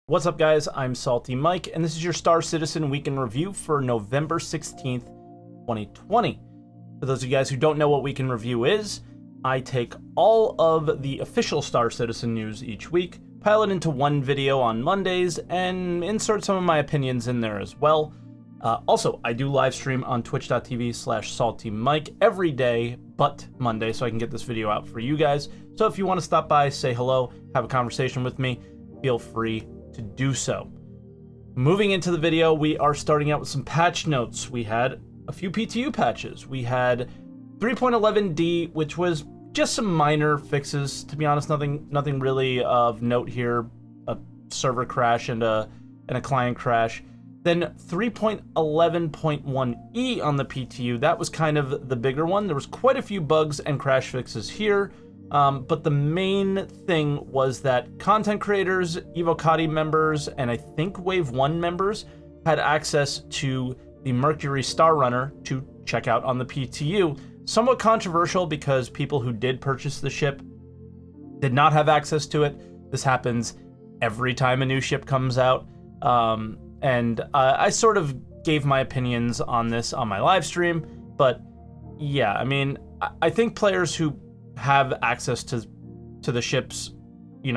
What's up, guys? I'm SaltEMike, and this is your Star Citizen Week in Review for November 16th, 2020. For those of you guys who don't know what Week in Review is, I take all of the official Star Citizen news each week, pile it into one video on Mondays, and insert some of my opinions in there as well. Also, I do live stream on twitch.tv/SaltEMike every day but Monday, so I can get this video out for you guys. So if you want to stop by, say hello, have a conversation with me, feel free to do so. Moving into the video, we are starting out with some patch notes. We had a few PTU patches. We had 3.11D, which was just some minor fixes. To be honest, nothing really of note here. A server crash and a client crash. Then 3.11.1E on the PTU. That was kind of the bigger one. There was quite a few bugs and crash fixes here. But the main thing was that content creators, Evocati members, and I think Wave 1 members had access to the Mercury Star Runner to check out on the PTU. Somewhat controversial because people who did purchase the ship did not have access to it. This happens every time a new ship comes out. I sort of gave my opinions on this on my live stream. But yeah, I mean, I think players who have access to the ships,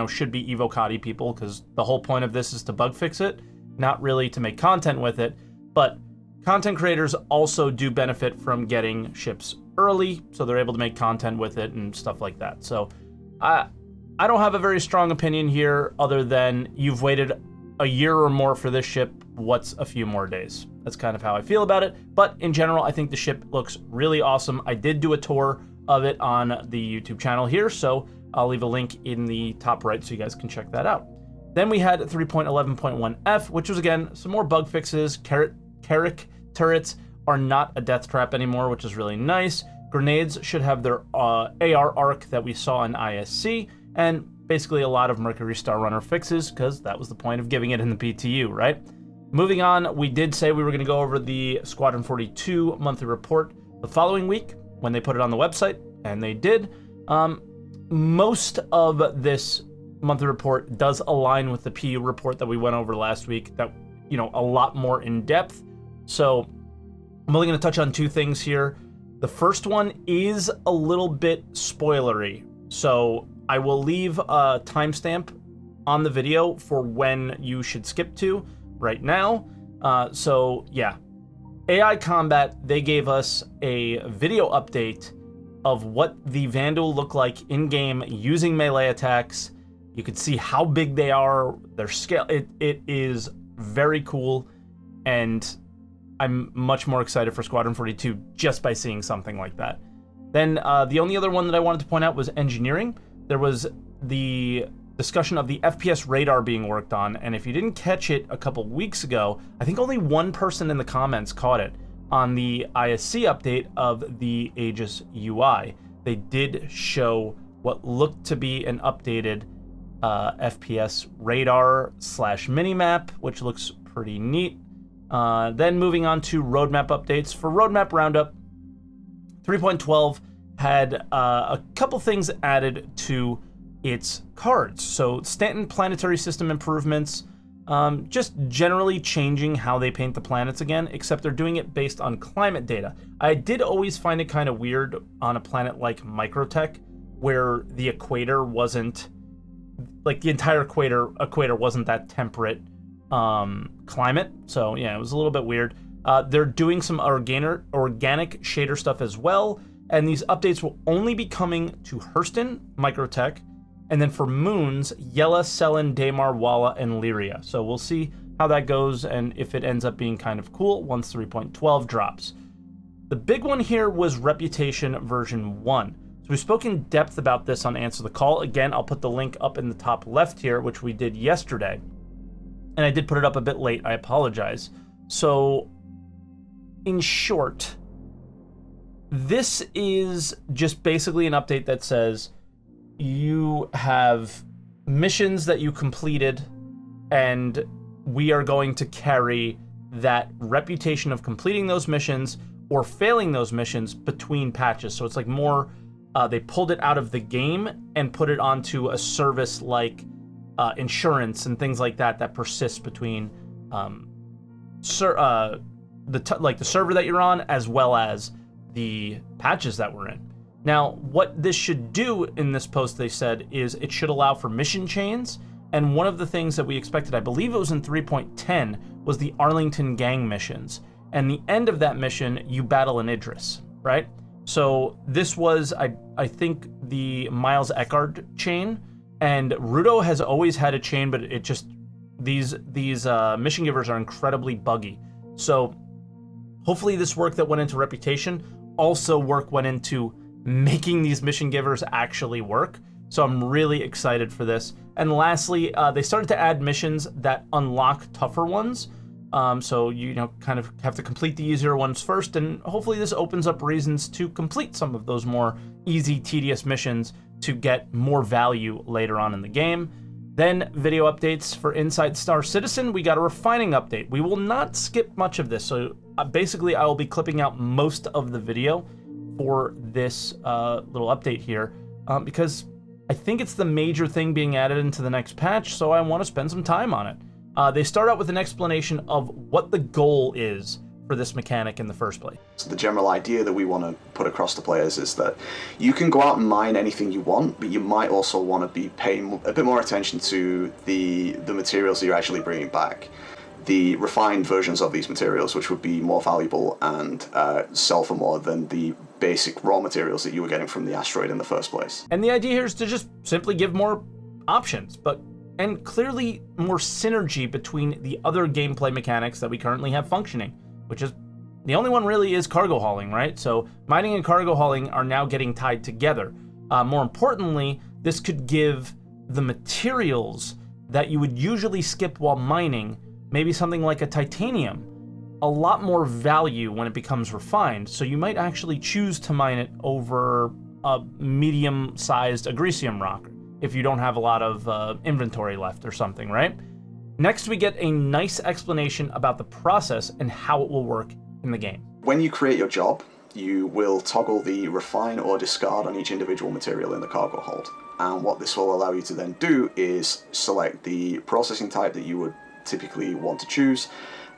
should be Evocati people, because the whole point of this is to bug fix it, not really to make content with it. But content creators also do benefit from getting ships early, so they're able to make content with it and stuff like that. So I don't have a very strong opinion here, other than you've waited a year or more for this ship. What's a few more days? That's kind of how I feel about it. But in general, I think the ship looks really awesome. I did do a tour of it on the YouTube channel here, so I'll leave a link in the top right so you guys can check that out. Then we had 3.11.1F, which was, again, some more bug fixes. Carrack turrets are not a death trap anymore, which is really nice. Grenades should have their AR arc that we saw in ISC, and basically a lot of Mercury Star Runner fixes, because that was the point of giving it in the PTU, right? Moving on, we did say we were going to go over the Squadron 42 monthly report the following week when they put it on the website, and they did. Most of this monthly report does align with the PU report that we went over last week, that, a lot more in depth. So I'm only going to touch on two things here. The first one is a little bit spoilery, so I will leave a timestamp on the video for when you should skip to right now. So yeah, AI Combat, they gave us a video update of what the Vandal look like in-game using melee attacks. You could see how big they are, their scale. It is very cool, and I'm much more excited for Squadron 42 just by seeing something like that. Then the only other one that I wanted to point out was engineering. There was the discussion of the FPS radar being worked on, and if you didn't catch it a couple weeks ago, I think only one person in the comments caught it on the ISC update of the Aegis UI. They did show what looked to be an updated FPS radar / minimap, which looks pretty neat. Then moving on to roadmap updates. For roadmap roundup, 3.12 had a couple things added to its cards. So Stanton planetary system improvements, just generally changing how they paint the planets again, except they're doing it based on climate data. I did always find it kind of weird on a planet like Microtech, where the equator wasn't, like the entire equator wasn't that temperate climate. So yeah, it was a little bit weird. They're doing some organic shader stuff as well, and these updates will only be coming to Hurston, Microtech, and then for moons, Yela, Selen, Daymar, Walla, and Lyria. So we'll see how that goes, and if it ends up being kind of cool once 3.12 drops. The big one here was Reputation version 1. So we spoke in depth about this on Answer the Call. Again, I'll put the link up in the top left here, which we did yesterday. And I did put it up a bit late, I apologize. So, in short, this is just basically an update that says you have missions that you completed, and we are going to carry that reputation of completing those missions or failing those missions between patches. So it's like more, they pulled it out of the game and put it onto a service like insurance and things like that that persist between the server that you're on, as well as the patches that we're in. Now, what this should do in this post, they said, is it should allow for mission chains. And one of the things that we expected, I believe it was in 3.10, was the Arlington Gang missions. And the end of that mission, you battle an Idris, right? So this was, I think, the Miles Eckhart chain. And Rudo has always had a chain, but it just, these mission givers are incredibly buggy. So hopefully this work that went into Reputation, also work went into making these mission givers actually work. So I'm really excited for this. And lastly, they started to add missions that unlock tougher ones. So you kind of have to complete the easier ones first, and hopefully this opens up reasons to complete some of those more easy, tedious missions to get more value later on in the game. Then video updates for Inside Star Citizen. We got a refining update. We will not skip much of this, so basically I will be clipping out most of the video for this little update here, because I think it's the major thing being added into the next patch, so I want to spend some time on it. They start out with an explanation of what the goal is for this mechanic in the first place. So the general idea that we want to put across to players is that you can go out and mine anything you want, but you might also want to be paying a bit more attention to the materials that you're actually bringing back. The refined versions of these materials, which would be more valuable and sell for more than the basic raw materials that you were getting from the asteroid in the first place. And the idea here is to just simply give more options, and clearly more synergy between the other gameplay mechanics that we currently have functioning, which is the only one really is cargo hauling, right? So mining and cargo hauling are now getting tied together. More importantly, this could give the materials that you would usually skip while mining, maybe something like a titanium, a lot more value when it becomes refined. So you might actually choose to mine it over a medium-sized agricium rock if you don't have a lot of inventory left or something, right? Next, we get a nice explanation about the process and how it will work in the game. When you create your job, you will toggle the refine or discard on each individual material in the cargo hold. And what this will allow you to then do is select the processing type that you would typically want to choose,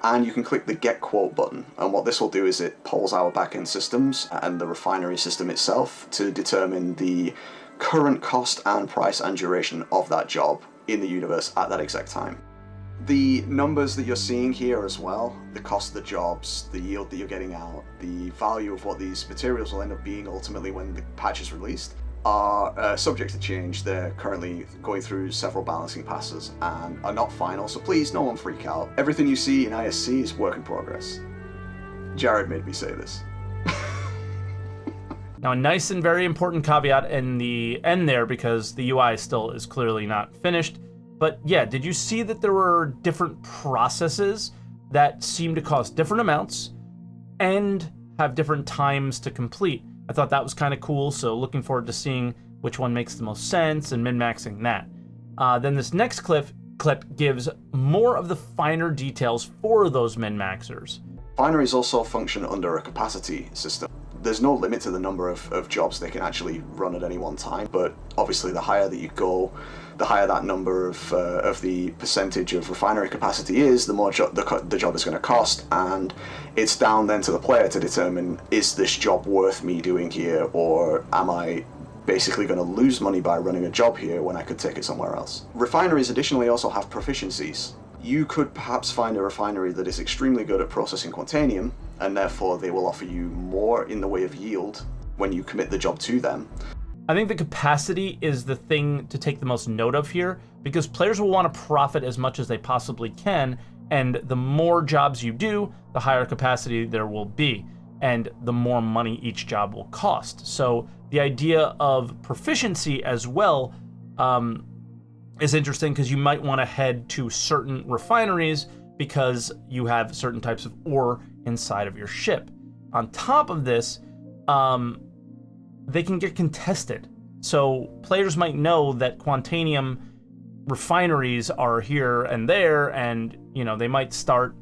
and you can click the Get Quote button. And what this will do is it polls our backend systems and the refinery system itself to determine the current cost and price and duration of that job in the universe at that exact time. The numbers that you're seeing here as well, the cost of the jobs, the yield that you're getting out, the value of what these materials will end up being ultimately when the patch is released, are subject to change. They're currently going through several balancing passes and are not final, so please no one freak out. Everything you see in ISC is work in progress. Jared made me say this. Now, a nice and very important caveat in the end there, because the UI still is clearly not finished. But yeah, did you see that there were different processes that seem to cost different amounts and have different times to complete? I thought that was kind of cool, so looking forward to seeing which one makes the most sense and min-maxing that. Then this next clip gives more of the finer details for those min-maxers. Refineries also function under a capacity system. There's no limit to the number of jobs they can actually run at any one time, but obviously the higher that you go, the higher that number of the percentage of refinery capacity is, the more the job is going to cost, and it's down then to the player to determine, is this job worth me doing here, or am I basically going to lose money by running a job here when I could take it somewhere else. Refineries additionally also have proficiencies. You could perhaps find a refinery that is extremely good at processing Quantanium, and therefore they will offer you more in the way of yield when you commit the job to them. I think the capacity is the thing to take the most note of here, because players will want to profit as much as they possibly can, and the more jobs you do, the higher capacity there will be, and the more money each job will cost. So the idea of proficiency as well is interesting, because you might want to head to certain refineries because you have certain types of ore inside of your ship. On top of this, they can get contested. So players might know that Quantanium refineries are here and there, and they might start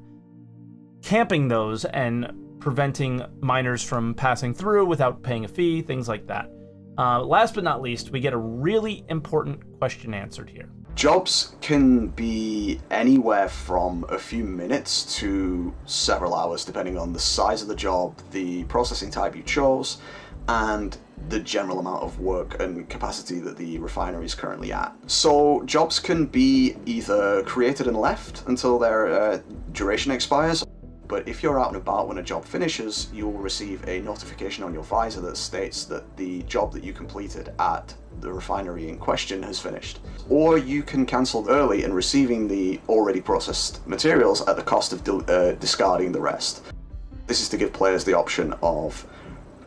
camping those and preventing miners from passing through without paying a fee, things like that. Last but not least, we get a really important question answered here. Jobs can be anywhere from a few minutes to several hours, depending on the size of the job, the processing type you chose, and the general amount of work and capacity that the refinery is currently at. So jobs can be either created and left until their duration expires, but if you're out and about when a job finishes, you'll receive a notification on your visor that states that the job that you completed at the refinery in question has finished. Or you can cancel early and receiving the already processed materials at the cost of discarding the rest. This is to give players the option of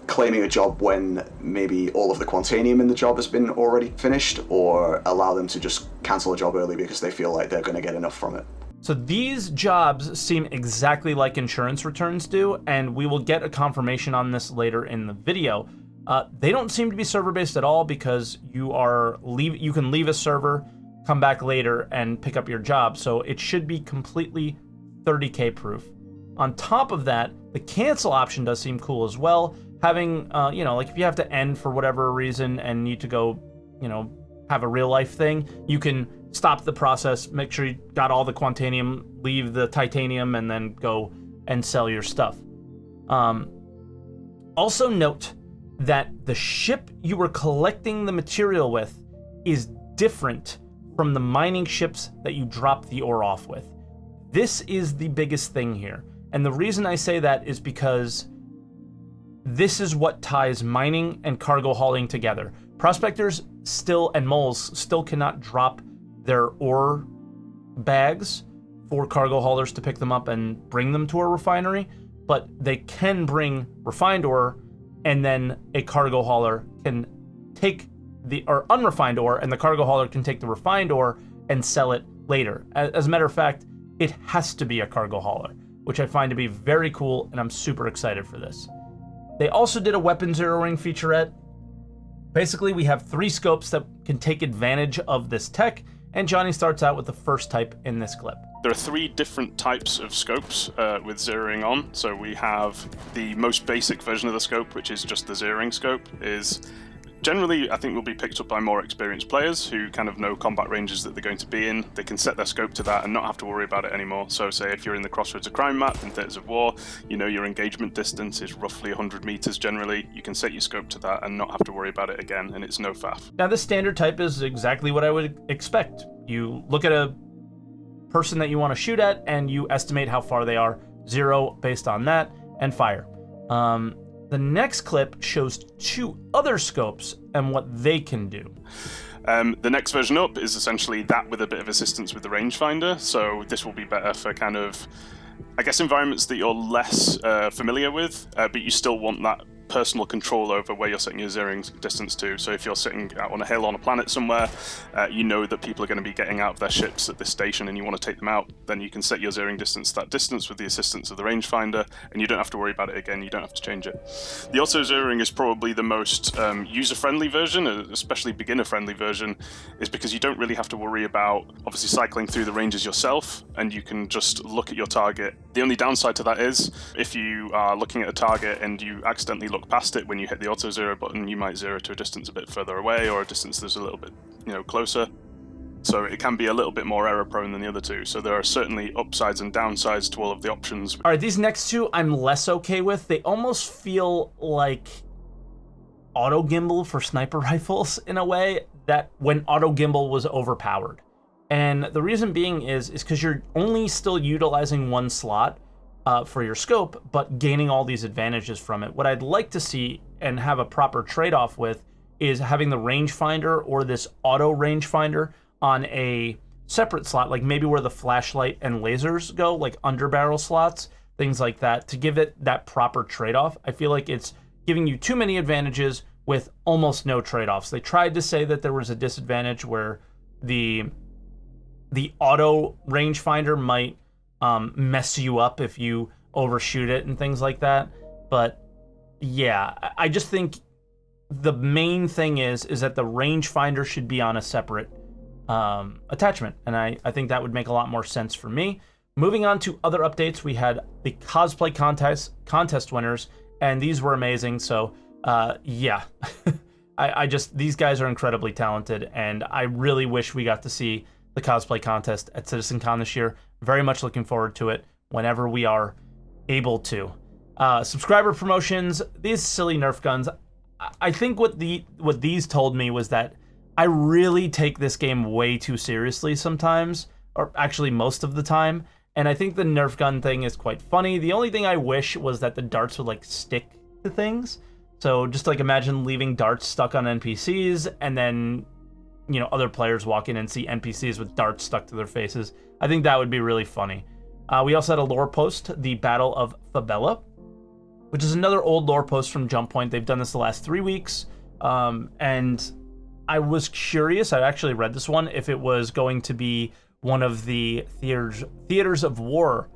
claiming a job when maybe all of the quantanium in the job has been already finished, or allow them to just cancel a job early because they feel like they're going to get enough from it. So these jobs seem exactly like insurance returns do, and we will get a confirmation on this later in the video. They don't seem to be server-based at all, because you can leave a server, come back later, and pick up your job. So it should be completely 30k proof. On top of that, the cancel option does seem cool as well. Having, like if you have to end for whatever reason and need to go, have a real life thing, you can stop the process, make sure you got all the quantanium, leave the titanium, and then go and sell your stuff. Also note that the ship you were collecting the material with is different from the mining ships that you drop the ore off with. This is the biggest thing here. And the reason I say that is because this is what ties mining and cargo hauling together. Prospectors still, and moles still cannot drop their ore bags for cargo haulers to pick them up and bring them to a refinery, but they can bring refined ore, and then a cargo hauler can take the unrefined ore, and the cargo hauler can take the refined ore and sell it later. As a matter of fact, it has to be a cargo hauler, which I find to be very cool, and I'm super excited for this. They also did a weapon zeroing featurette. Basically, we have 3 scopes that can take advantage of this tech, and Johnny starts out with the first type in this clip. There are 3 different types of scopes with zeroing on. So we have the most basic version of the scope, which is just the zeroing scope, is generally, I think, will be picked up by more experienced players who kind of know combat ranges that they're going to be in. They can set their scope to that and not have to worry about it anymore. So say if you're in the Crossroads of Crime map in Theatres of War, your engagement distance is roughly 100 meters generally. You can set your scope to that and not have to worry about it again, and it's no faff. Now, this standard type is exactly what I would expect. You look at a person that you want to shoot at, and you estimate how far they are, 0 based on that, and fire. The next clip shows 2 other scopes and what they can do. The next version up is essentially that with a bit of assistance with the rangefinder. So this will be better for kind of, I guess, environments that you're less familiar with, but you still want that personal control over where you're setting your zeroing distance to. So if you're sitting out on a hill on a planet somewhere, you know that people are going to be getting out of their ships at this station and you want to take them out, then you can set your zeroing distance to that distance with the assistance of the rangefinder, and you don't have to worry about it again, you don't have to change it. The auto zeroing is probably the most user-friendly version, especially beginner-friendly version, is because you don't really have to worry about obviously cycling through the ranges yourself, and you can just look at your target. The only downside to that is if you are looking at a target and you accidentally look past it when you hit the auto zero button, you might zero to a distance a bit further away or a distance that's a little bit closer. So it can be a little bit more error prone than the other 2. So there are certainly upsides and downsides to all of the options. All right, these next 2 I'm less okay with. They almost feel like auto gimbal for sniper rifles in a way, that when auto gimbal was overpowered. And the reason being is because you're only still utilizing 1 slot for your scope, but gaining all these advantages from it. What I'd like to see and have a proper trade-off with is having the rangefinder or this auto rangefinder on a separate slot, like maybe where the flashlight and lasers go, like underbarrel slots, things like that, to give it that proper trade-off. I feel like it's giving you too many advantages with almost no trade-offs. They tried to say that there was a disadvantage where the auto rangefinder might mess you up if you overshoot it and things like that. But yeah, I just think the main thing is that the rangefinder should be on a separate attachment, and I think that would make a lot more sense for me. Moving on to other updates, we had the cosplay contest winners, and these were amazing. So yeah, these guys are incredibly talented, and I really wish we got to see the cosplay contest at CitizenCon this year. Very much looking forward to it whenever we are able to. Subscriber promotions, these silly Nerf guns. I think what these told me was that I really take this game way too seriously sometimes, or actually most of the time. And I think the Nerf gun thing is quite funny. The only thing I wish was that the darts would like stick to things. So just like imagine leaving darts stuck on NPCs and then, you know, other players walk in and see NPCs with darts stuck to their faces. I think that would be really funny. We also had a lore post, the Battle of Fabela, which is another old lore post from Jump Point. They've done this the last 3 weeks. And I was curious, I actually read this one, if it was going to be one of the theaters of war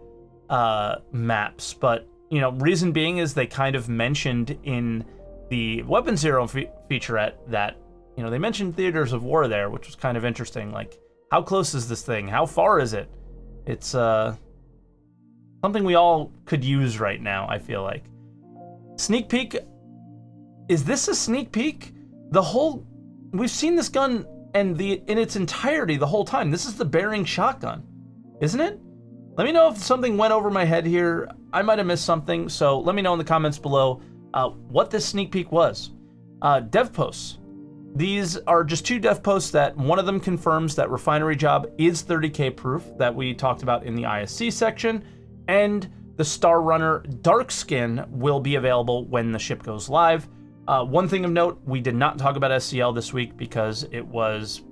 maps. But, you know, reason being is they kind of mentioned in the Weapon Zero featurette that, you know, they mentioned theaters of war there, which was kind of interesting. Like, how close is this thing? How far is it? It's something we all could use right now, I feel like. Sneak peek. Is this a sneak peek? We've seen this gun in its entirety the whole time. This is the Bearing shotgun, isn't it? Let me know if something went over my head here. I might have missed something, so let me know in the comments below what this sneak peek was. Dev posts. These are just 2 dev posts that one of them confirms that Refinery job is 30K proof that we talked about in the ISC section, and the Star Runner Dark Skin will be available when the ship goes live. One thing of note, we did not talk about SCL this week because it was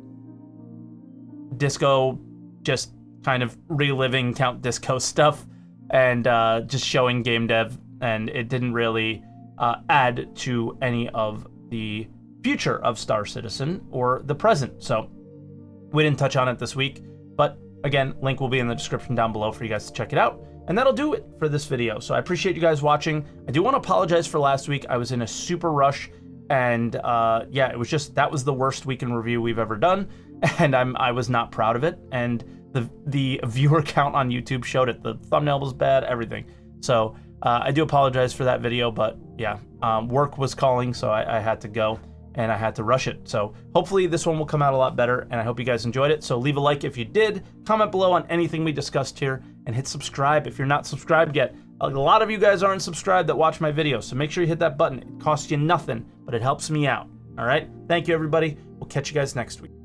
Disco just kind of reliving Count Disco stuff and just showing game dev, and it didn't really add to any of the future of Star Citizen or the present. So we didn't touch on it this week, but again, link will be in the description down below for you guys to check it out. And that'll do it for this video. So I appreciate you guys watching. I do want to apologize for last week. I was in a super rush, and yeah, it was just, that was the worst week in review we've ever done, and I was not proud of it. And the viewer count on YouTube showed it. The thumbnail was bad, everything. So I do apologize for that video, but yeah, work was calling, so I had to go. And I had to rush it. So hopefully this one will come out a lot better, and I hope you guys enjoyed it. So leave a like if you did, comment below on anything we discussed here, and hit subscribe if you're not subscribed yet. A lot of you guys aren't subscribed that watch my videos, so make sure you hit that button. It costs you nothing, but it helps me out. All right? Thank you, everybody. We'll catch you guys next week.